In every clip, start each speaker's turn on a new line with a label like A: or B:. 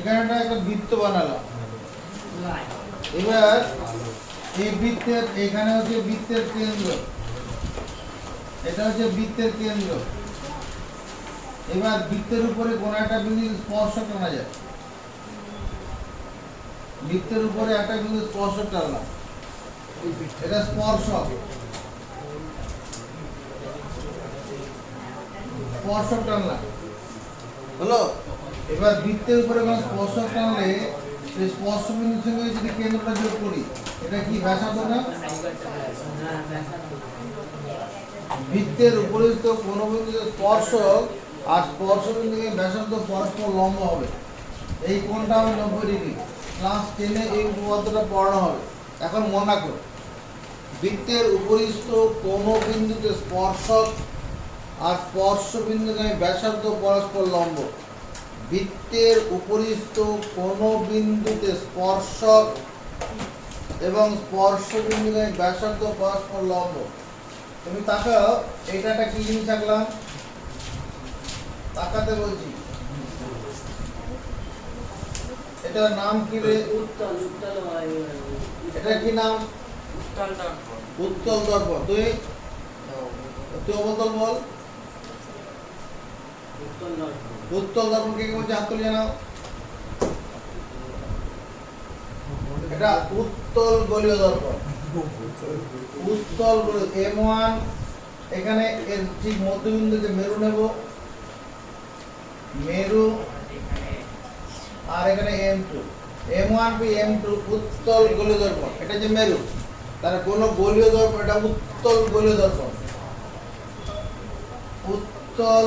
A: এখানে একটা বৃত্ত বানালাম। এবার এই বৃত্তের এখানে হচ্ছে বৃত্তের কেন্দ্র, এটা হচ্ছে বৃত্তের কেন্দ্র। এবার বৃত্তের উপরে কোন একটা বিন্দু স্পর্শক টানা যায়, বৃত্তের উপরে একটা বিন্দু স্পর্শক টানলাম, এটা স্পর্শক, স্পর্শক টানলাম হলো। এবার বৃত্তের উপরে কোন স্পর্শক টানলে সেই স্পর্শ বিন্দুর সঙ্গে যদি কেন্দ্রটা যোগ করি, এটা কি ব্যাসার্ধ না? বৃত্তের উপরিস্থ কোন বিন্দুতে স্পর্শক আর স্পর্শ বিন্দুকে ব্যাসার্ধ পরস্পর লম্ব হবে, এই কোণটা হবে 90 ডিগ্রি। ক্লাস 10-এ এই উপপাদ্যটা পড়ানো হবে। এখন মনে রাখো, বৃত্তের উপরিস্থ কোন বিন্দুতে স্পর্শক আর স্পর্শ বিন্দুকে ব্যাসার্ধ পরস্পর লম্ব। বৃত্তের উপরিস্থ কোন বিন্দুতে স্পর্শক এবং স্পর্শ বিন্দুকে ব্যাসার্ধ পরস্পর লম্ব। তুমি তাকাও, এটা একটা কি জিনিস আঁকলাম, তাকাতে বলছি। এটার নাম কি রে? এটা কি নাম? উত্তল দর্পণ। তুই অবতল বল। উত্তল দর্পণ কে বলছে? হাত তুলে জানাও। এটা উত্তল গোলীয় দর্পণ। উত্তল M1, এখানে এর ঠিক মধ্যবিন্দুতে মেরু নেব, মেরু, আর এখানে M2, M1 M2 উত্তল গোলীয় দর্পণ। এটা যে মেরু, তার কোন গোলীয় দর্পণ, এটা উত্তল গোলীয় দর্পণ, উত্তল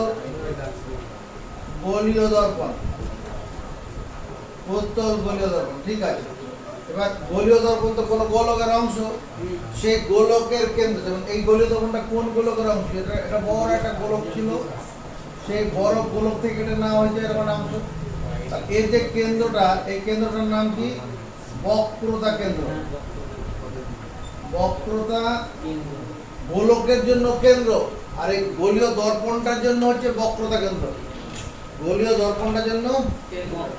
A: গোলীয় দর্পণ, উত্তল গোলীয় দর্পণ। ঠিক আছে। এবার গোলীয় দর্পণ তো কোন গোলকের অংশ, সেই গোলকের কেন্দ্র, যেমন এই গোলীয় দর্পণটা কোন গোলকের অংশ? এটা বড় একটা গোলক ছিল, সেই বড় গোলক থেকে এটা না হয়েছে এরকম অংশ। এর যে কেন্দ্রটা, এই কেন্দ্রটার নাম কি? বক্রতা কেন্দ্র। বক্রতা গোলকের জন্য কেন্দ্র, আর এই গোলীয় দর্পণটার জন্য হচ্ছে বক্রতা কেন্দ্র। গোলীয় দর্পণটার জন্য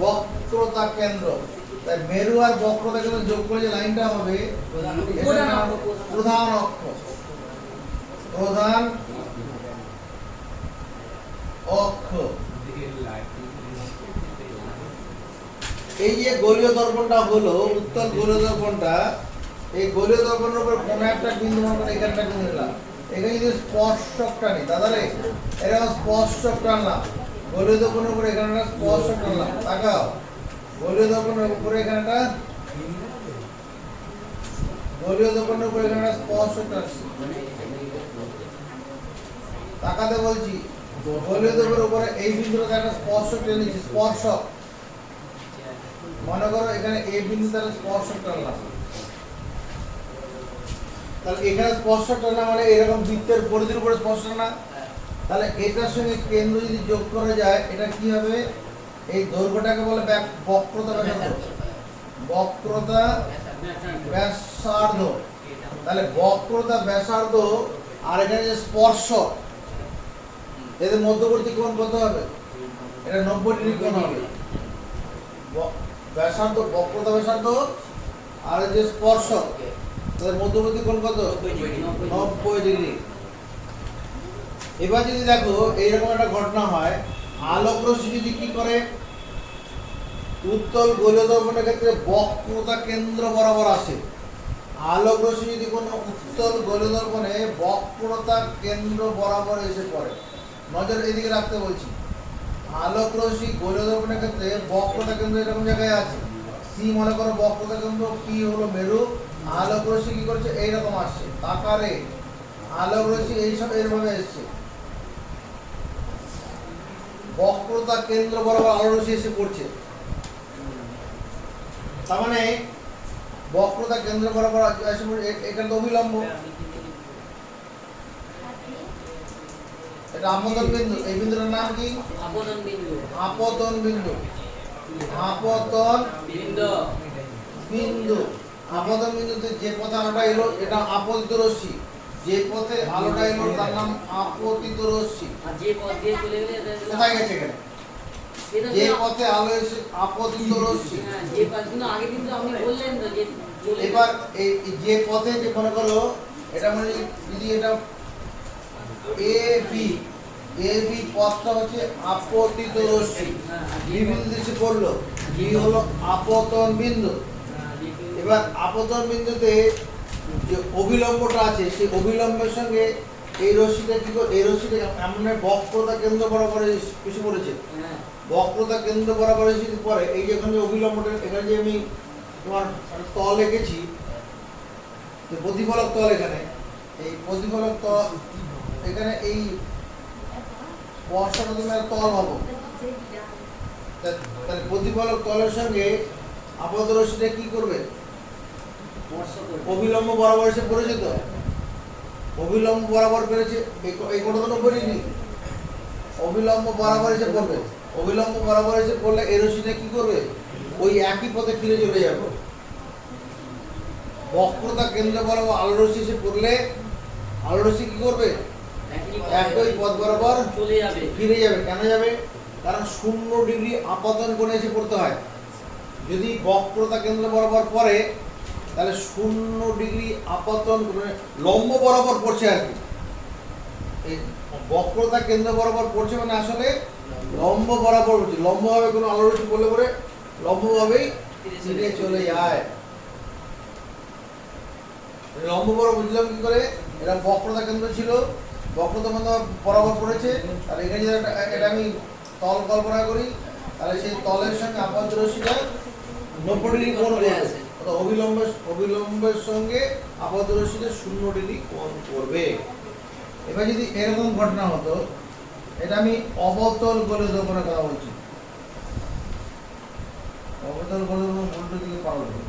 A: বক্রতা কেন্দ্র। তাই মেরু আর বক্রতা কেন্দ্র যোগ করে যে লাইনটা হবে, প্রধান অক্ষ, প্রধান অক্ষ। এই যে গোলীয় দর্পণটা হলো, উত্তল গোলীয় দর্পণটা, এই গোলীয় দর্পণের উপর কোন একটা বিন্দু আমরা এখানটা বিন্দু নিলাম, এখানে যদি স্পর্শক টানি, দাদা রে এরকম স্পর্শক টানলাম, গোলীয় দর্পণের উপরে এখানে একটা স্পর্শক টানলাম। তাকাও, গোলীয় দর্পণের উপরে এখানে একটা, গোলীয় দর্পণের উপরে এখানে একটা স্পর্শক টানছি। তাকাতে বলছি, গোলীয় দর্পণের উপরে এই বিন্দুটাতে একটা স্পর্শক টেনেছি, স্পর্শক। মনে করো এখানে এই বিন্দুতে একটা স্পর্শক টানলাম, তাহলে এখানে স্পর্শক টানা মানে এরকম বৃত্তের পরিধির উপরে স্পর্শ টানা। তাহলে এটার সঙ্গে কেন্দ্র যদি যোগ করা যায়, এটা কি হবে? এই দৈর্ঘ্যটাকে বলে বক্রতা ব্যাসার্ধ, বক্রতা ব্যাসার্ধ। তাহলে বক্রতা ব্যাসার্ধ আর এখানে যে স্পর্শক, এদের মধ্যবর্তী কোণ কত হবে? এটা 90 ডিগ্রি কোণ হবে। ব্যাসার্ধ, বক্রতা ব্যাসার্ধ আর যে স্পর্শক, তাদের মধ্যবর্তী কোণ কত? 90 ডিগ্রি। এবার যদি দেখো এইরকম একটা ঘটনা হয়, আলোক রশ্মি যদি কি করে, উত্তল গোলীয় দর্পণের ক্ষেত্রে বক্রতা কেন্দ্র বরাবর আসে। আলোক রশ্মি যদি কোনো উত্তল গোলীয় দর্পণে বক্রতা কেন্দ্র বরাবর এসে পড়ে, নজর এদিকে রাখতে বলছি। আলোক রশ্মি গোলীয় দর্পণের ক্ষেত্রে বক্রতা কেন্দ্র এরকম জায়গায় আছে, সি মনে করো বক্রতা কেন্দ্র, পি হলো মেরু, আলোক রশ্মি কি করছে? এইরকম আসছে, আকারে আলোক রশ্মি এইসব এরভাবে এসছে, বক্রতা কেন্দ্র বরাবর আলোক রশ্মি এসে পড়ছে। তার মানে বক্রতা কেন্দ্র বরাবর এসে পড়ছে, এখানে তো অভিলম্ব, এটা আপতন বিন্দু। এই বিন্দুটার নাম কি? আপতন বিন্দু। আপতন বিন্দু, আপতন বিন্দু। আপতন বিন্দুতে যে পথে আলোটা এলো এটা আপতিত রশ্মি, যে পথে আলোটা এলো তার নাম আপতিত রশ্মি। আর যে পথ দিয়ে চলে গেলে কোথায় গেছে? এখানে যে পথে আলো এসে আপতিত রশ্মি,
B: হ্যাঁ যে কিন্তু আগে কিন্তু আপনি বললেন তো যে
A: এবার এই যে পথে যে মনে করো এটা মানে যদি এটা এ বি পথটা হচ্ছে আপতিত রশ্মি, বি বিন্দু এসে পড়লো, বি হলো আপতন বিন্দু। এবার আপতন বিন্দুতে যে অভিলম্বটা আছে সেই অভিলম্বের সঙ্গে এই রশ্মিটা কি করে, এই রশ্মিটা এমন বক্রতা কেন্দ্র বরাবর এসে পড়েছে, বক্রতা কেন্দ্র বরাবর এসে পরে এই যে এখানে অভিলম্বটা, এখানে যে আমি তোমার তল এঁকেছি, যে প্রতিফলক তল, এখানে এই প্রতিফলক তল, এখানে এই স্পর্শটা তুমি তল হবো, তাহলে প্রতিফলক তলের সঙ্গে আপাত রশ্মিটা কি করবে, অভিলম্ব বরাবর এসে পড়েছে, তো অভিলম্ব বরাবর পেরেছে, এই কোণটা তো 90 ডিগ্রি, অভিলম্ব বরাবর এসে পড়বে, অভিলম্ব বরাবর এসে পড়লে এই রশ্মিটা কি করবে, ওই একই পথে ফিরে চলে যাবে। বক্রতা কেন্দ্র বরাবর আলো রশ্মি এসে পড়লে আলো রশ্মি কি করবে, একই পথ বরাবর
B: চলে যাবে,
A: ফিরে যাবে। কেন যাবে, কারণ 0 ডিগ্রি আপতন কোণে এসে পড়তে হয়। যদি বক্রতা কেন্দ্র বরাবর পড়ে তাহলে 0 ডিগ্রি আপতন কোণে লম্ব বরাবর পড়ছে আর কি, এই বক্রতা কেন্দ্র বরাবর পড়ছে মানে আসলে লম্ব বরাবর পড়ছে, লম্বভাবে কোনো আলো রশ্মি পড়লে পরে লম্বভাবেই ফিরে চলে যায়। লম্ব বরাবর বুঝলাম কি করে, এটা বক্রতা কেন্দ্র ছিল, বক্রতা কেন্দ্র বরাবর পড়েছে, আর এখানে যদি এটা আমি তল কল্পনা করি তাহলে সেই তলের সঙ্গে আপাত রশ্মিটা 90 ডিগ্রি কোণ করবে, অর্থাৎ অভিলম্বের সঙ্গে আপাত রশ্মিটা 0 ডিগ্রি কোণ করবে। এবার যদি এরকম ঘটনা হতো, এটা আমি অবতল গোলক দর্পণের কথা বলছি, অবতল গোলক দর্পণ উল্টো দিকে পাল্ট হবে।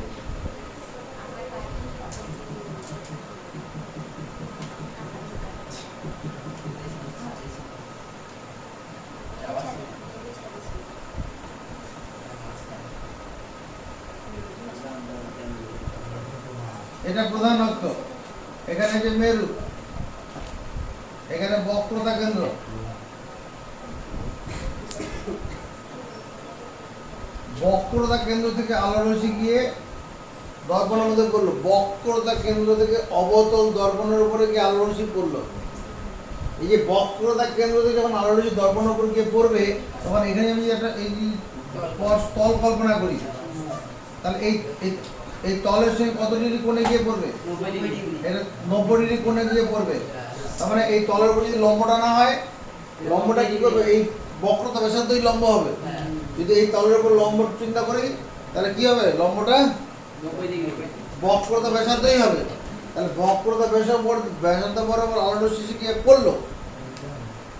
A: এটা প্রধান অক্ষ, এখানে যে মেরু, এখানে বক্রতা কেন্দ্র, বক্রতা কেন্দ্র থেকে আলো রশ্মি গিয়ে দর্পণের মধ্যে পড়লো, বক্রতা কেন্দ্র থেকে অবতল দর্পণের উপরে গিয়ে আলো রশ্মি পড়লো। এই যে বক্রতা কেন্দ্র থেকে যখন আলো রশ্মি দর্পণের উপর গিয়ে পড়বে, তখন এখানে আমি একটা এই তল কল্পনা করি, তাহলে এই তলের সঙ্গে কত ডিগ্রি কোণে গিয়ে পড়বে, এটা 90 ডিগ্রি কোণে গিয়ে পড়বে। তার মানে এই তলের উপর যদি লম্বটা না হয়, লম্বটা কি করবে, এই বক্রতা ব্যাসার্ধই লম্ব হবে। যদি এই তলের উপর লম্ব চিন্তা করি তাহলে কি হবে, লম্বটা
B: 90 ডিগ্রি
A: বক্রতা ব্যাসার্ধই হবে। তাহলে বক্রতা ব্যাসার্ধ বরাবর আলো রশ্মি গিয়ে পড়লো,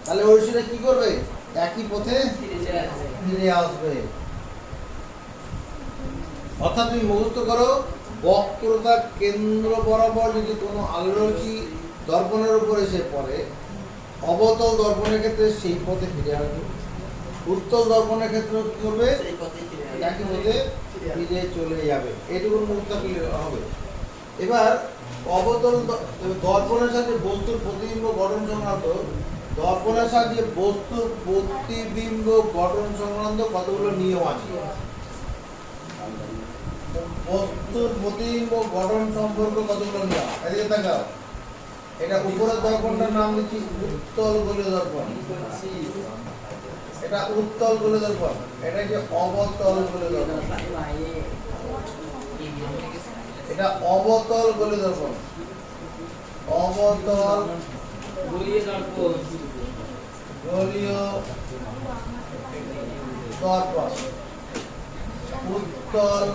A: তাহলে ওই রশ্মিটা কি করবে, একই পথে ফিরে আসবে। অর্থাৎ তুমি মুখস্থ করো, বক্রতা কেন্দ্র বরাবর যদি কোনো আলো রশ্মি দর্পণের উপর এসে পড়ে, অবতল দর্পণের ক্ষেত্রে সেই পথে ফিরে আসবে, উত্তল দর্পণের ক্ষেত্রে কি করবে, একই পথে ফিরে চলে যাবে। এইটুকু মুখস্থ হবে। এবার অবতল দর্পণের সাথে বস্তুর প্রতিবিম্ব গঠন সংক্রান্ত, দর্পণের সাথে বস্তুর প্রতিবিম্ব গঠন সংক্রান্ত কতগুলো নিয়ম আছে। বস্তুর প্রতিবিম্ব গঠন সম্পর্কে কতগুলো নিয়ম, এদিকে তাকাও। এটা উপরের দর্পণটার নাম দিচ্ছি উত্তল গোলীয় দর্পণ, এটা উত্তল গোলীয় দর্পণ, এটা যে অবতল গোলীয় দর্পণ, এটা অবতল গোলীয় দর্পণ, অবতল
B: গোলীয় দর্পণ,
A: গোলীয় দর্পণ, উত্তল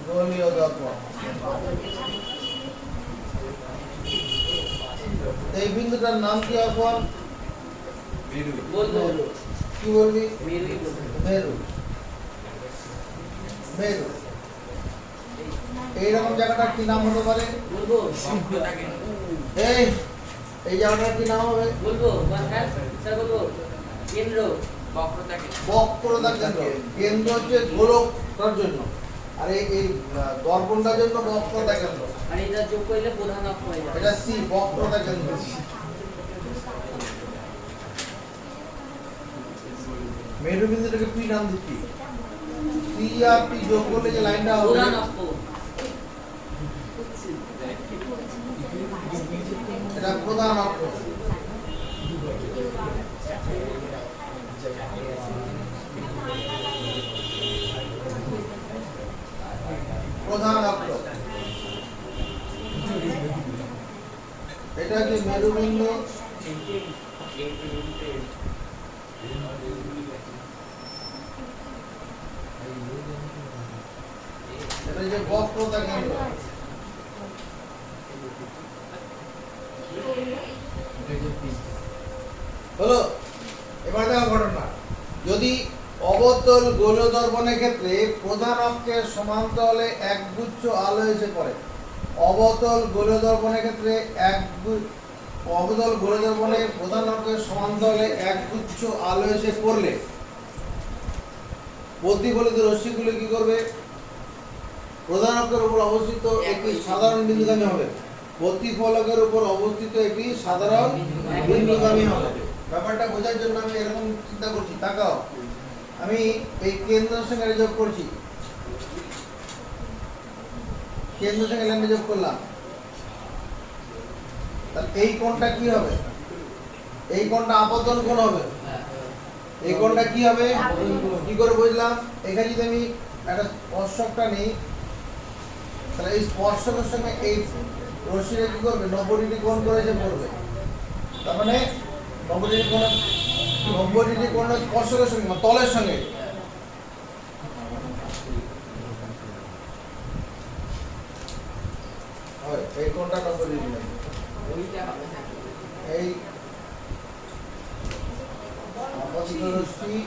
A: গোলীয় দর্পণ। এই বিন্দুটার নাম কি এখন, কি বলবি, মেরু, মেরু। এইরকম জায়গাটার কি নাম হতে পারে, এই জায়গাটার কি নাম হবে,
B: কেন্দ্র,
A: বক্রতা কেন্দ্র। কেন্দ্র হচ্ছে গোলকটার জন্য, আর এই দর্পণটার জন্য বক্রতা কেন্দ্র,
B: আর এটা যোগ করলে প্রধান অক্ষ হয়ে যাবে,
A: এটা সি, বক্রতা কেন্দ্র। মেরুবিন্দুটাকে পি নাম দিচ্ছি। সি আর পি যোগ করলে যে লাইনটা হবে
B: প্রধান অক্ষ
A: এটা প্রধান অক্ষ। প্রধান অক্ষ এটা কি মেরুবিন্দু, এটা যে বক্রতা কেন্দ্র। হলো, এবার দেখো ঘটনা, যদি অবতল গোলীয় দর্পণের ক্ষেত্রে প্রধান অক্ষের সমান্তরালে একগুচ্ছ আলো এসে পড়ে, অবতল গোলীয় দর্পণের ক্ষেত্রে অবতল গোলীয় দর্পণে প্রধান অক্ষের সমান্তরালে একগুচ্ছ আলো এসে পড়লে প্রতিফলিত রশ্মিগুলো কি করবে? প্রধান অক্ষের উপর অবস্থিত একটি সাধারণ বিন্দুগামী হবে, প্রতিফলকের উপর অবস্থিত একটি সাধারণ বিন্দুগামী হবে। ব্যাপারটা বোঝার জন্য আমি এরকম চিন্তা করছি, তাকাও, আমি এই কেন্দ্রের সঙ্গে যোগ করছি, কেন্দ্রের সঙ্গে লাইনে যোগ করলাম, তাহলে এই কোণটা কি হবে? এই কোণটা আপতন কোণ হবে। এই কোণটা কি হবে? কি করে বুঝলাম? এখানে যদি আমি একটা স্পর্শকটা নিই, তাহলে এই স্পর্শকের সঙ্গে এই রশ্মিটা কি করবে? 90 ডিগ্রি কোণ করে এসে পড়বে। তার মানে 90 ডিগ্রি কোণ স্পর্শকের সঙ্গে মানে তলের সঙ্গে। এই কোণটা 90 ডিগ্রি, এই আপতিত রশ্মি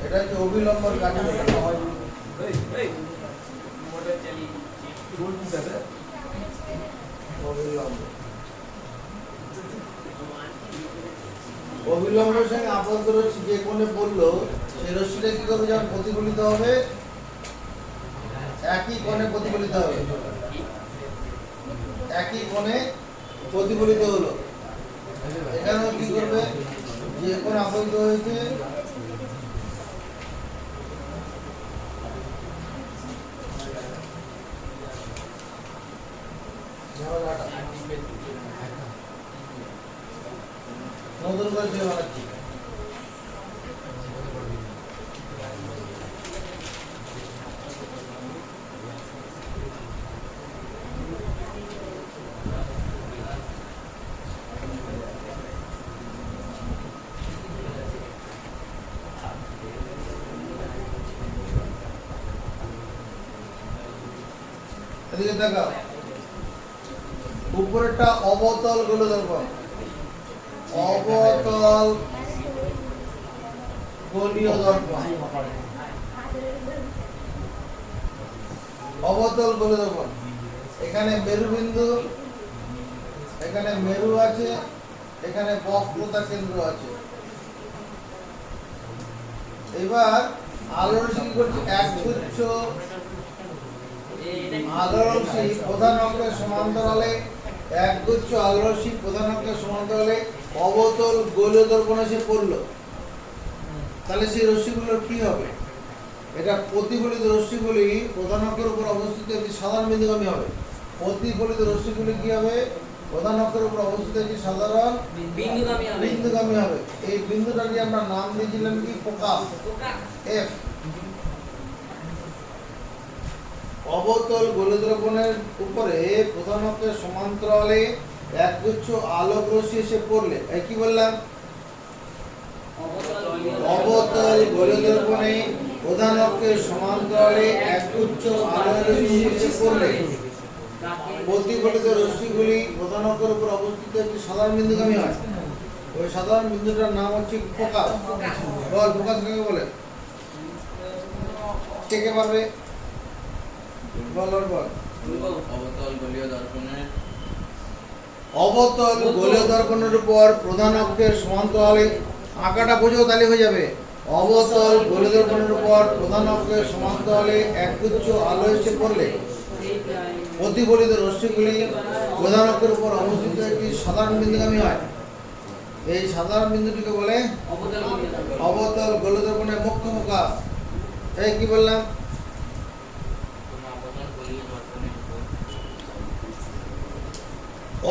A: এটা হচ্ছে অবিলম্বর কাজ। অবিলম্বের সঙ্গে আবদ্ধ রশ্মি যে কোণে পড়লো সেই রশ্মিটা কি করবে? যখন প্রতিফলিত হবে একই কোণে প্রতিফলিত হবে, একই কোণে প্রতিফলিত হলো। এখানেও কি করবে? যে কোণে আবদ্ধ হয়েছে নতুন করে যে বানাচ্ছি, এদিকে দেখাও, উপরেরটা অবতল গোলীয় দর্পণ, অবতল গোলীয় দর্পণ, অবতল গোলীয় দর্পণ। এখানে মেরুবিন্দু, এখানে মেরু আছে, এখানে বক্রতা কেন্দ্র আছে। এবার আলো রশ্মি কি করছে? একগুচ্ছ আলো রশ্মি প্রধান অক্ষের সমান্তরালে, একগুচ্ছ আলো রশ্মি প্রধান অক্ষের সমান্তরালে অবতল গোলীয় দর্পণে এসে পড়লো। তাহলে সেই রশ্মিগুলোর কি হবে? এটা প্রতিফলিত রশ্মিগুলি প্রধান অক্ষের উপর অবস্থিত একটি সাধারণ বিন্দুগামী হবে। প্রতিফলিত রশ্মিগুলি কি হবে? প্রধান অক্ষের উপর অবস্থিত একটি সাধারণ বিন্দুগামী হবে। এই বিন্দুটাকে আমরা নাম দিয়েছিলাম কি? Focus, F. অবতল গোলীয় দর্পণের উপরে প্রধান অক্ষের সমান্তরালে একগুচ্ছ আলোক রশ্মি এসে পড়লে, কি বললাম? অবতল গোলীয় দর্পণে প্রধান অক্ষের সমান্তরালে একগুচ্ছ আলোক রশ্মি এসে পড়লে প্রতিফলিত রশ্মিগুলি প্রধান অক্ষের উপর অবস্থিত একটি সাধারণ বিন্দুগামী হয়। ওই সাধারণ বিন্দুটার নাম হচ্ছে ফোকাস। বল, ফোকাস কাকে বলে? কে কে পারবে? বল বল।
C: অবতল গোলীয় দর্পণের,
A: অবতল গোলীয় দর্পণের উপর প্রধান অক্ষের সমান্তরালে, আঁকাটা বোঝো তাহলে হয়ে যাবে। অবতল গোলীয় দর্পণের উপর প্রধান অক্ষের সমান্তরালে একগুচ্ছ আলো এসে পড়লে প্রতিফলিত রশ্মিগুলি প্রধান অক্ষের উপর অবস্থিত একটি সাধারণ বিন্দুগামী হয়। এই সাধারণ বিন্দুটিকে বলে
B: অবতল গলীয় দর্পণ।
A: অবতল গোলদর্পণের মুখ্য ফোকাস। এই কি বললাম?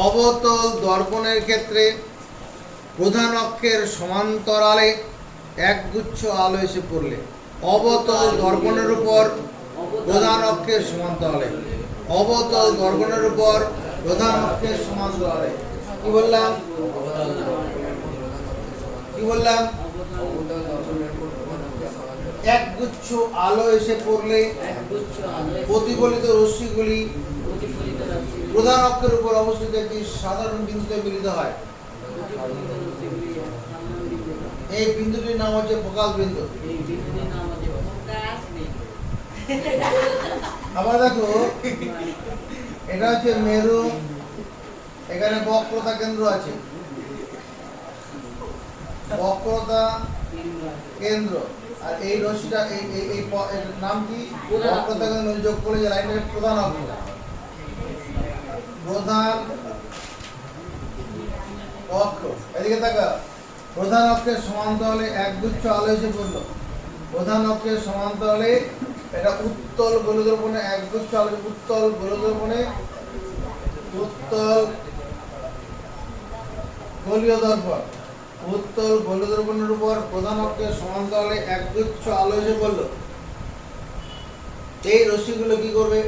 A: অবতল দর্পণের ক্ষেত্রে প্রধান অক্ষের সমান্তরালে একগুচ্ছ আলো এসে পড়লে, অবতল দর্পণের উপর প্রধান অক্ষের সমান্তরালে, অবতল দর্পণের উপর প্রধান অক্ষের সমান্তরালে কি বললাম? কি বললাম? একগুচ্ছ আলো এসে পড়লে
B: একগুচ্ছ আলো
A: প্রতিফলিত রশ্মিগুলি
B: প্রতিফলিত রশ্মি
A: প্রধান অক্ষের উপর অবস্থিত একটি সাধারণ বিন্দুতে মিলিত হয়।
B: প্রতিফলিত রশ্মিগুলি সাধারণ বিন্দু।
A: এই বিন্দুটির নাম হচ্ছে ফোকাস বিন্দু।
B: এই বিন্দুটির নাম হচ্ছে ফোকাস বিন্দু।
A: আবার দেখো, এটা হচ্ছে মেরু, এখানে বক্রতা কেন্দ্র আছে, বক্রতা কেন্দ্র, আর এই রশ্মিটা এর নাম কি? বক্রতা কেন্দ্র যোগ করে যে লাইনের প্রধান অক্ষ, প্রধান অক্ষ। এদিকে তাকা, প্রধান অক্ষের সমান্তরালে একগুচ্ছ আলো এসে পড়লো। প্রধান অক্ষের সমান্তরালে এটা উত্তল গোলদর্পণে একগুচ্ছ আলো, উত্তল গোলদর্পণে, উত্তল গোলীয় দর্পণ, উত্তল গোলদর্পণের উপর প্রধান অক্ষের সমান্তরালে একগুচ্ছ আলো এসে পড়লো। এই রশ্মিগুলো কি করবে?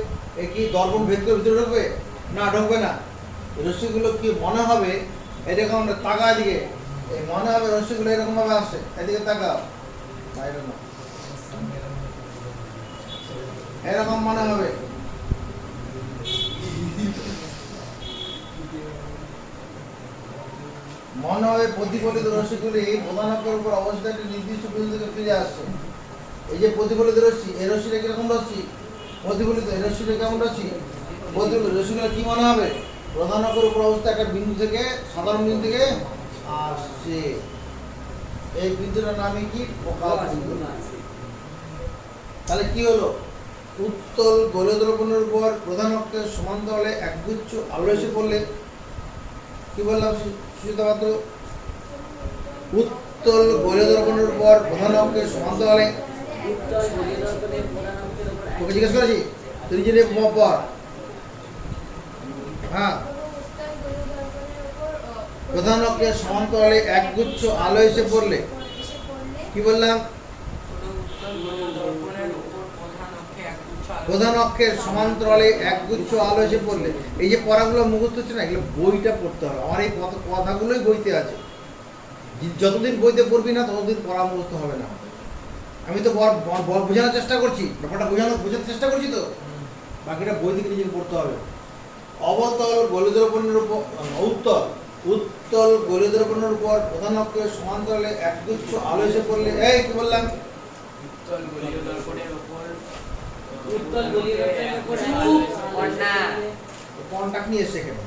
A: এ কি দর্পণ ভেদ করে ভিতরে ঢুকবে? না, ঢুকবে না। রশ্মিগুলো কি মনে হবে এরকম, তাকা দিকে, এই মনে হবে রশ্মিগুলো এরকম ভাবে আসছে, এদিকে তাকাও, বাইরে না, এরকম মনে হবে। মনে হবে প্রতিফলিত রশ্মিগুলি প্রধান অক্ষের উপর অবস্থিত একটি নির্দিষ্ট বিন্দু থেকে ফিরে আসছে। এই যে প্রতিফলিত রশ্মি, এই রশ্মিটা কিরকম রশ্মি? প্রতিফলিত। এই রশ্মিটা কেমন রশ্মি? প্রতিফলিত। রশ্মিগুলো কি মনে হবে? প্রধান অক্ষের উপর অবস্থিত একটা বিন্দু থেকে, সাধারণ বিন্দু থেকে আসছে। এই বিন্দুটার নামই কি? ফোকাস বিন্দু। তাহলে কি হলো? উত্তল গোলদর্পণের উপর প্রধান অক্ষের সমান্তরালে একগুচ্ছ আলো এসে পড়লে কি বললাম সুচিতা পাত্র? উত্তল গোলদর্পণের উপর প্রধান অক্ষের সমান্তরালে,
B: উত্তল গলীয় দর্পণের প্রধান অক্ষের উপর
A: তোকে জিজ্ঞেস করেছি, তুই জেনে পর। হ্যাঁ, প্রধান অক্ষের সমান্তরালে একগুচ্ছ আলো এসে পড়লে কি বললাম? প্রধান অক্ষের সমান্তরালে একগুচ্ছ আলো এসে পড়লে, এই যে পড়াগুলো মুখস্থ হচ্ছে না, এগুলো বইটা পড়তে হবে। আমার এই কথাগুলোই বইতে আছে। যতদিন বইতে পড়বি না ততদিন পড়া মুখস্থ হবে না। আমি তো বোঝানোর চেষ্টা করছি, ব্যাপারটা বোঝানোর চেষ্টা করছি, তো বাকিটা বই থেকে নিজেকে পড়তে হবে। অবতল গোলদর্পণের উপর, উত্তল গোলদর্পণের উপর প্রধান অক্ষের সমান্তরালে একগুচ্ছ আলো এসে পড়লে, এই কি বললাম?
C: উত্তল গলীয় দর্পণের উপর
B: উত্তল গলীয় দর্পণের উপর
C: কন্যা
A: কন্টাক্ট নিয়ে এসে এখানে।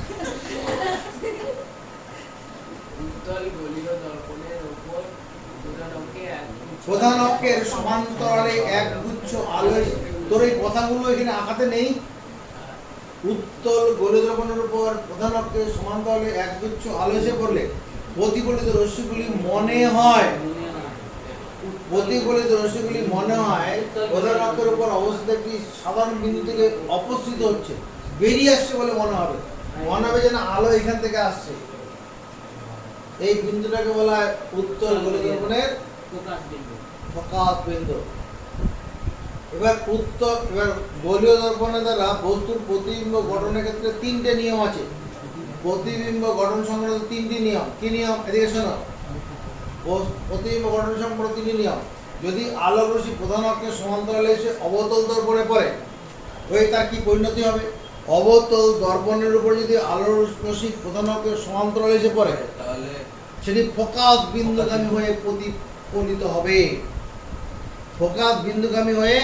C: উত্তল গলীয় দর্পণের উপর
A: প্রধান অক্ষের সমান্তরালে একগুচ্ছ আলো এসে, তোর এই কথাগুলো এখানে আঁকাতে নেই। উত্তল গোলদর্পণের উপর প্রধান অক্ষের সমান্তরালে একগুচ্ছ আলো এসে পড়লে প্রতিফলিত রশ্মিগুলি মনে হয়, প্রতিফলিত রশ্মিগুলি মনে হয় প্রধান অক্ষের উপর অবস্থিত একটি সাধারণ বিন্দু থেকে অপসৃত হচ্ছে, বেরিয়ে আসছে বলে মনে হবে। মনে হবে যেন আলো এখান থেকে আসছে। এই বিন্দুটাকে বলা হয় উত্তল গোলদর্পণের
B: ফোকাস বিন্দু।
A: ফোকাস বিন্দু। এবার গোলীয় দর্পণের দ্বারা বস্তুর প্রতিবিম্ব গঠনের ক্ষেত্রে তিনটে নিয়ম আছে। প্রতিবিম্ব গঠন সংক্রান্ত তিনটি নিয়ম। কি নিয়ম? এদিকে শোনো। প্রতিবিম্ব গঠন সংক্রান্ত তিনটি নিয়ম। যদি আলোক রশ্মি প্রধান অক্ষের সমান্তরালে এসে অবতল দর্পণে পড়ে, ওই তার কি পরিণতি হবে? অবতল দর্পণের উপর যদি আলোর রশ্মি প্রধান অক্ষের সমান্তরালে এসে পড়ে,
C: তাহলে
A: সেটি ফোকাস বিন্দুগামী হয়ে প্রতিফলিত হবে। ফোকাস বিন্দুগামী হয়ে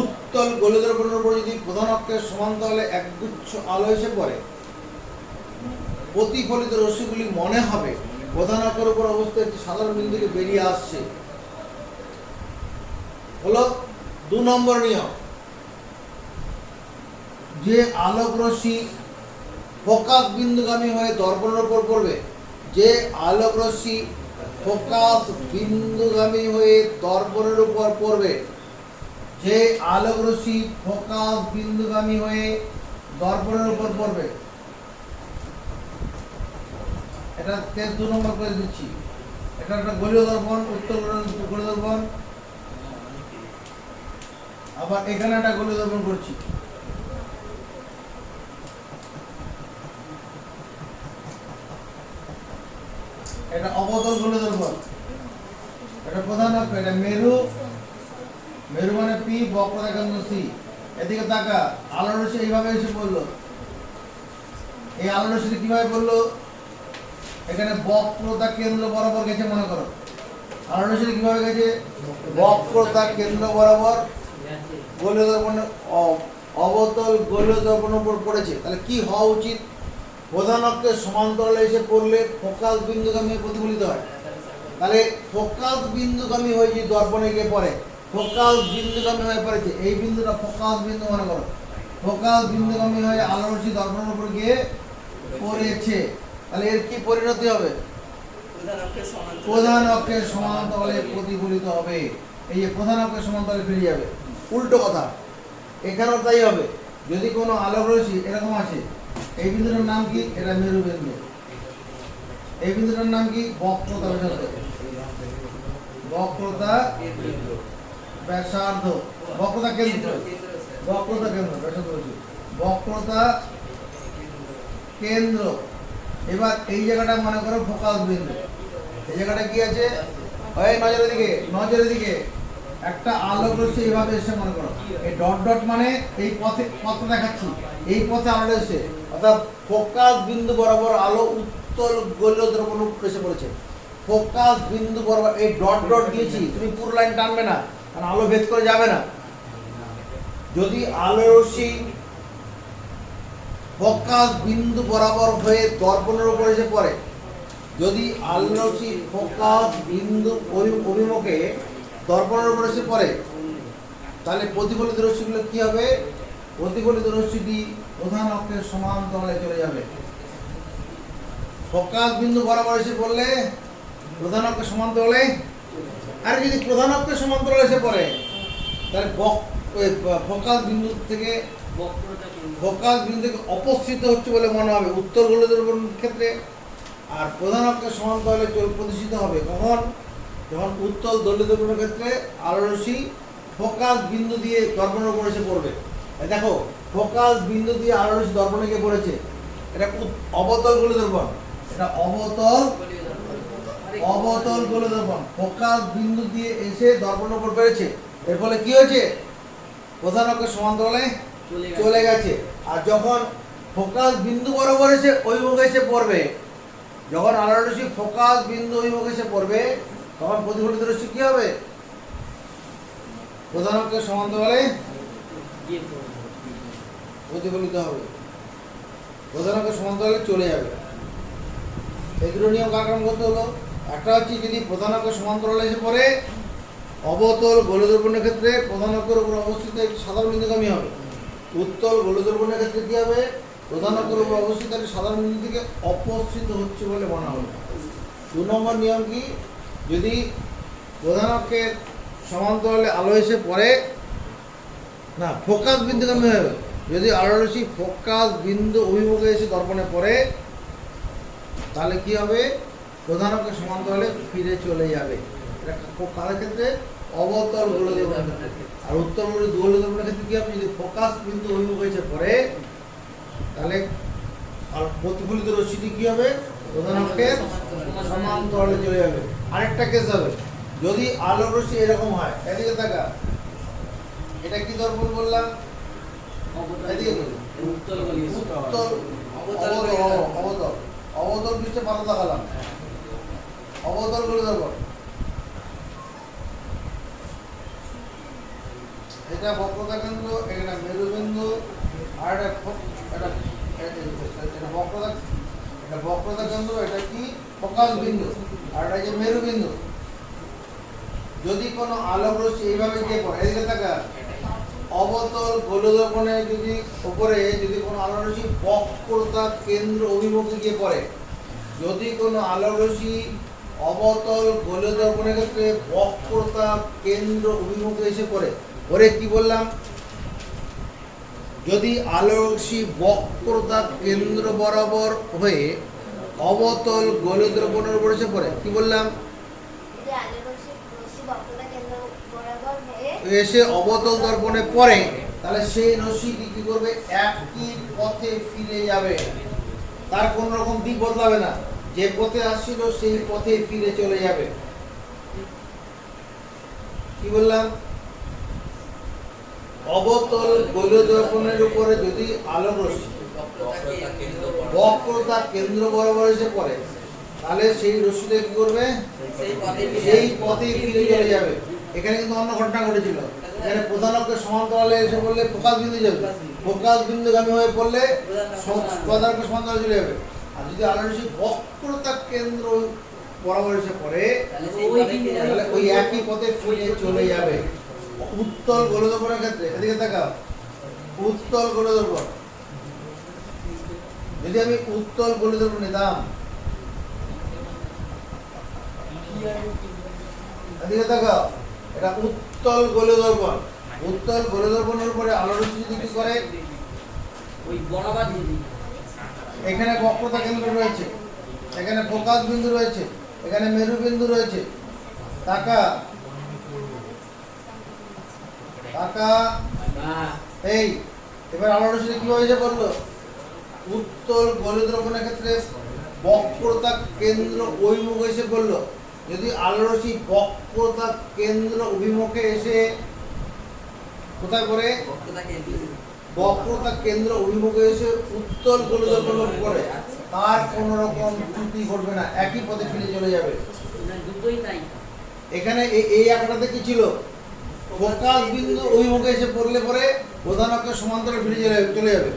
A: উত্তল গোলদর্পণের উপর যদি প্রধান অক্ষের সমান্তরালে একগুচ্ছ আলো এসে পড়ে, প্রতিফলিত রশ্মিগুলি মনে হবে প্রধান অক্ষের উপর অবস্থিত একটি সাধারণ বিন্দু থেকে বেরিয়ে আসছে। হলো 2 নম্বর নিয়ম। যে আলোক রশ্মি ফোকাস বিন্দুগামী হয়ে দর্পণের উপর পড়বে, যে আলোক রশ্মি ফোকাস বিন্দুগামী হয়ে দর্পণের উপর পড়বে, যে আলোক রশ্মি ফোকাস বিন্দুগামী হয়ে দর্পণের উপর পড়বে। এটা 2 নম্বর করে দিচ্ছি। এটা একটা গোলীয় দর্পণ, উত্তল গোলীয় দর্পণ। আবার এখানে একটা গোলীয় দর্পণ করছি। এটা অবতল গোলীয় দর্পণ। এটা প্রধান অক্ষ, এটা মেরু, মেরু মানে পি, বক্রতা কেন্দ্র সি। এদিকে তাকা, আলোর রশ্মি এইভাবে এসে পড়লো। এই আলোর রশ্মি কিভাবে পড়লো? এখানে বক্রতা কেন্দ্র বরাবর গেছে মনে করো। আলোর রশ্মি কিভাবে গেছে? বক্রতা কেন্দ্র বরাবর গোলীয় দর্পণে অবতল গোলীয় দর্পণের উপর পড়েছে। তাহলে কি হওয়া উচিত? প্রধান অক্ষের সমান্তরালে এসে পড়লে ফোকাস বিন্দুগামী হয়ে প্রতিফলিত হয়। তাহলে ফোকাস বিন্দুগামী হয়ে যদি দর্পণে গিয়ে পড়ে, ফোকাস বিন্দুগামী হয়ে পড়েছে, এই বিন্দুটা ফোকাস বিন্দু মনে করো। ফোকাস বিন্দুগামী হয়ে আলোর রশ্মি দর্পণের উপর গিয়ে পড়েছে। তাহলে এর কি পরিণতি হবে? প্রধান অক্ষের সমান্তরালে প্রতিফলিত হবে। এই যে প্রধান অক্ষের সমান্তরালে ফিরে যাবে। উল্টো কথা, এখানেও তাই হবে। যদি কোনো আলোক রশ্মি এরকম আছে, এই বিন্দুটার নাম কি? এটা মেরু বিন্দু। এই বিন্দুটার নাম কি? বক্রতা ব্যাসার্ধ। বক্রতা ব্যাসার্ধ, বক্রতা কেন্দ্র, বক্রতা কেন্দ্র, ব্যাসার্ধ বলছি, বক্রতা কেন্দ্র। এবার এই জায়গাটা মনে করো ফোকাস বিন্দু। এই জায়গাটা কি আছে? ওই নজরের দিকে, নজরের দিকে একটা আলোক রশ্মি এইভাবে এসে মনে করো। এই ডট ডট মানে এই পথে, পথটা দেখাচ্ছি, এই পথে আলো এসে, অর্থাৎ ফোকাস বিন্দু বরাবর আলো উত্তল গোলীয় দ্রবণ এসে পড়েছে। ফোকাস বিন্দু বরাবর এই ডট ডট দিয়েছি, তুমি পুরো লাইন টানবে না, কারণ আলো ভেদ করে যাবে না। যদি আলো রশ্মি ফোকাস বিন্দু বরাবর হয়ে দর্পণের উপর এসে পড়ে, যদি আলো রশ্মি ফোকাস বিন্দু অভিমুখে দর্পণের উপর এসে পড়ে, তাহলে প্রতিফলিত রশ্মিগুলো কি হবে? প্রতিফলিত রশ্মিটি প্রধান অক্ষের সমান্তরালে চলে যাবে। ফোকাস বিন্দু বরাবর এসে পড়লে প্রধান অক্ষের সমান্তরালে, আর যদি প্রধান অক্ষের সমান্তরালে এসে পড়ে, তাহলে ফোকাস বিন্দু থেকে ফোকাস বিন্দু থেকে অপসৃত হচ্ছে বলে মনে হবে উত্তর গোলীয় দর্পণের ক্ষেত্রে। আর প্রধান অক্ষের সমান্তরালে প্রতিষ্ঠিত হবে কখন? যখন উত্তল গোলীয় দর্পণের ক্ষেত্রে আলো রশ্মি ফোকাস বিন্দু দিয়ে দর্পণের উপর এসে পড়বে। দেখো, ফোকাস বিন্দু দিয়ে আলো রশ্মি দর্পণে গিয়ে পড়েছে। এটা অবতল গোলীয় দর্পণ, এটা অবতল গোলীয় দর্পণ। ফোকাস বিন্দু দিয়ে এসে দর্পণের উপর পড়েছে। এর ফলে কি হয়েছে? প্রধান অক্ষের সমান্তরালে চলে গেছে। আর যখন ফোকাস বিন্দু বরাবর এসে অভিমুখে এসে পড়বে, যখন আলো রশ্মি ফোকাস বিন্দু অভিমুখে এসে পড়বে, তখন প্রতিফলিত রশ্মি কি হবে? প্রধান অক্ষের সমান্তরালে প্রতিফলিত হবে, প্রধান অক্ষের সমান্তরালে চলে যাবে। এই দুটো নিয়ম কার কারণ করতে হলো? একটা হচ্ছে যদি প্রধান অক্ষের সমান্তরালে এসে পড়ে, অবতল গোলীয় দর্পণের ক্ষেত্রে প্রধান অক্ষের উপর অবস্থিত একটি সাধারণ বিন্দুগামী হবে। উত্তল গোলীয় দর্পণের ক্ষেত্রে কি হবে? প্রধান অক্ষের উপর অবস্থিত একটি সাধারণ বিন্দু থেকে অপসৃত হচ্ছে বলে মনে হবে। 2 নম্বর নিয়ম কি? যদি প্রধান অক্ষের সমান্তরালে আলো এসে পড়ে, না ফোকাস বিন্দুগামী হবে, যদি আলো রশ্মি ফোকাস বিন্দু অভিমুখে এসে দর্পণে পড়ে, তাহলে কি হবে? প্রধান অক্ষের সমান্তরালে ফিরে চলে যাবে। এটা কার ক্ষেত্রে? অবতল গোলীয় দর্পণের ক্ষেত্রে। আর উত্তল গোলীয় দর্পণের ক্ষেত্রে কি হবে? যদি ফোকাস বিন্দু অভিমুখে এসে পড়ে, তাহলে আর প্রতিফলিত রশ্মিটি কি হবে? প্রধান অক্ষের সমান্তরালে চলে যাবে। আরেকটা কেস হবে, যদি আলো রশ্মি এরকম হয়, এদিকে তাকা, এটা কি দর্পণ বললাম? এদিকে
B: উত্তল গোলীয়
A: উত্তল অবতল অবতল পৃষ্ঠে পাতা দেখালাম, অবতল গোলীয় দর্পণ। এটা বক্রতা কেন্দ্র, এটা মেরুবিন্দু, আর এটা বক্রতা কেন্দ্র, এটা কি? ফোকাস বিন্দু, আর এটা যে মেরুবিন্দু। যদি কোনো আলোক রশ্মি এইভাবে গিয়ে পড়ে, এদিকে তাকা, অবতল গোলদর্পণে যদি উপরে যদি কোনো আলোরশ্মি বক্রতা কেন্দ্র অভিমুখে গিয়ে পড়ে, যদি কোনো আলোরশ্মি অবতল গোলদর্পণের ক্ষেত্রে বক্রতা কেন্দ্র অভিমুখে এসে পড়ে, ওরে কি বললাম, যদি আলোরশ্মি বক্রতা কেন্দ্র বরাবর হয়ে অবতল গোলদর্পণের উপর এসে পড়ে, কি বললাম,
D: যদি আলোর রশ্মি বক্রতা কেন্দ্র বরাবর হয়ে
A: এসে অবতল দর্পণে পড়ে, তাহলে সেই রশ্মিটি কি করবে, একই পথে ফিরে যাবে, তার কোন রকম দিক বদলাবে না, যে পথে আসছিল সেই পথে ফিরে চলে যাবে। কি বললাম, অবতল গোলদর্পণের উপরে যদি আলোর রশ্মি বক্রতা কেন্দ্র বরাবর এসে পড়ে, তাহলে সেই রশ্মিটা কি করবে, সেই পথে ফিরে চলে যাবে। এখানে কিন্তু অন্য ঘটনা ঘটেছিল, এখানে প্রধান অক্ষের সমান্তরালে এসে পড়লে ফোকাস বিন্দু যাবে, ফোকাস বিন্দুগামী হয়ে পড়লে প্রধান অক্ষের সমান্তরালে চলে যাবে। আর যদি আলোর রশ্মি বক্রতা কেন্দ্র বরাবর এসে পড়ে, তাহলে ওই একই পথে ফিরে চলে যাবে। উত্তল গোলদর্পণের ক্ষেত্রে এদিকে তাকাও, উত্তল গোলদর্পণ, যদি আমি উত্তল গোলদর্পণ নিতাম, এদিকে তাকাও, এটা উত্তল গোলদর্পণ, উত্তল গোলদর্পণের উপরে আলোর রশ্মি যদি কি করে,
B: ওই বরাবর দিয়ে দিই।
A: এখানে বক্রতা কেন্দ্র রয়েছে, এখানে ফোকাস বিন্দু রয়েছে, এখানে মেরু বিন্দু রয়েছে, তাকা তাকা,
B: বাহ,
A: এই এবার আলোর রশ্মি কিভাবে এসে পড়লো, উত্তল গোলদর্পণের ক্ষেত্রে বক্রতা কেন্দ্র অভিমুখে এসে পড়লো। যদি আলোর রশ্মি বক্রতা কেন্দ্র অভিমুখে এসে কোথায় পড়ে, বক্রতা কেন্দ্র অভিমুখে এসে উত্তল গোলদর্পণে পড়ে, তার কোন রকম ত্রুটি ঘটবে না, একই পথে ফিরে চলে যাবে।
B: না, দুটোই তাই।
A: এখানে এই আঁকড়াতে কি ছিল, ফোকাস বিন্দু অভিমুখে এসে পড়লে পরে প্রধান অক্ষের সমান্তরালে ফিরে চলে যাবে,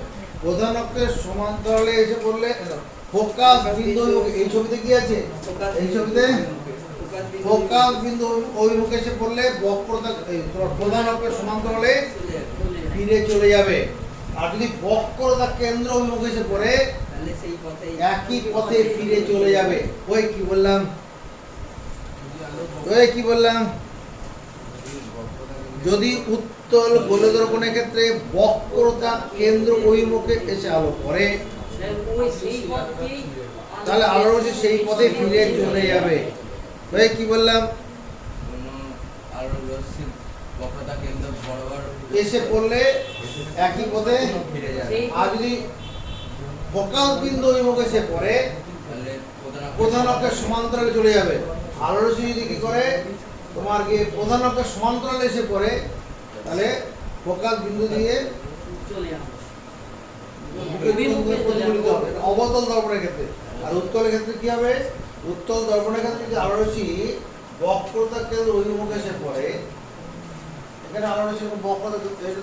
A: প্রধান অক্ষের সমান্তরালে এসে পড়লে ফোকাস বিন্দু অভিমুখে, এই ছবিতে কি আছে, এই ছবিতে ফোকাস বিন্দু অভিমুখে এসে পড়লে বক্রতা প্রধান অক্ষের সমান্তরালে ফিরে চলে যাবে। আর যদি বক্রতা কেন্দ্র অভিমুখে এসে পড়ে, একই পথে ফিরে চলে যাবে। ওই কি বললাম, ওই কি বললাম, যদি উত্তল গোলদর্পণের ক্ষেত্রে বক্রতা কেন্দ্র অভিমুখে এসে আলো পড়ে,
B: ওই সেই পথকেই
A: তাহলে আলোর রশ্মি সেই পথে ফিরে চলে যাবে। ওই কি বললাম, এসে পড়লে একই পথে, আর যদি ফোকাস বিন্দু অভিমুখে এসে পড়ে, প্রধান অক্ষের সমান্তরালে চলে যাবে। আলোর রশ্মি যদি কি করে, তোমার কি প্রধান অক্ষের সমান্তরালে এসে পড়ে, তাহলে ফোকাস বিন্দু দিয়ে
B: চলে যাবে।
A: প্রতিফলিত হবে, এটা অবতল দর্পণের ক্ষেত্রে। আর উত্তলের ক্ষেত্রে কি হবে, উত্তল দর্পণের ক্ষেত্রে যদি আলোর রশ্মি বক্রতা কেন্দ্র অভিমুখে এসে পড়ে, এখানে আলোর রশ্মি বক্রতা, এটা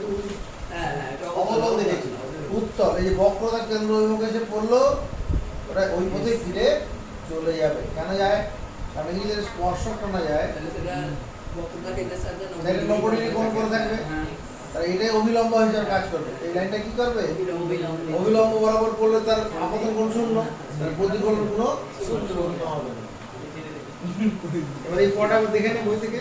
A: তো অবতল দেখেছি, উত্তল, এই যে বক্রতা কেন্দ্র অভিমুখে এসে পড়লো, ওটা ওই পথে ফিরে চলে যাবে। কেন যায়, কারণ এই যে স্পর্শকটা না যায়, এটা 90 ডিগ্রি কোণ করে থাকবে, তাহলে এটাই অভিলম্ব হিসাবে কাজ করবে। এই লাইনটা কি করবে, অভিলম্ব বরাবর পড়লে তার আপতন কোণ শূন্য, তার প্রতিফলন কোনো শূন্য হবে না। এবার এই পটা দেখে নে বই থেকে।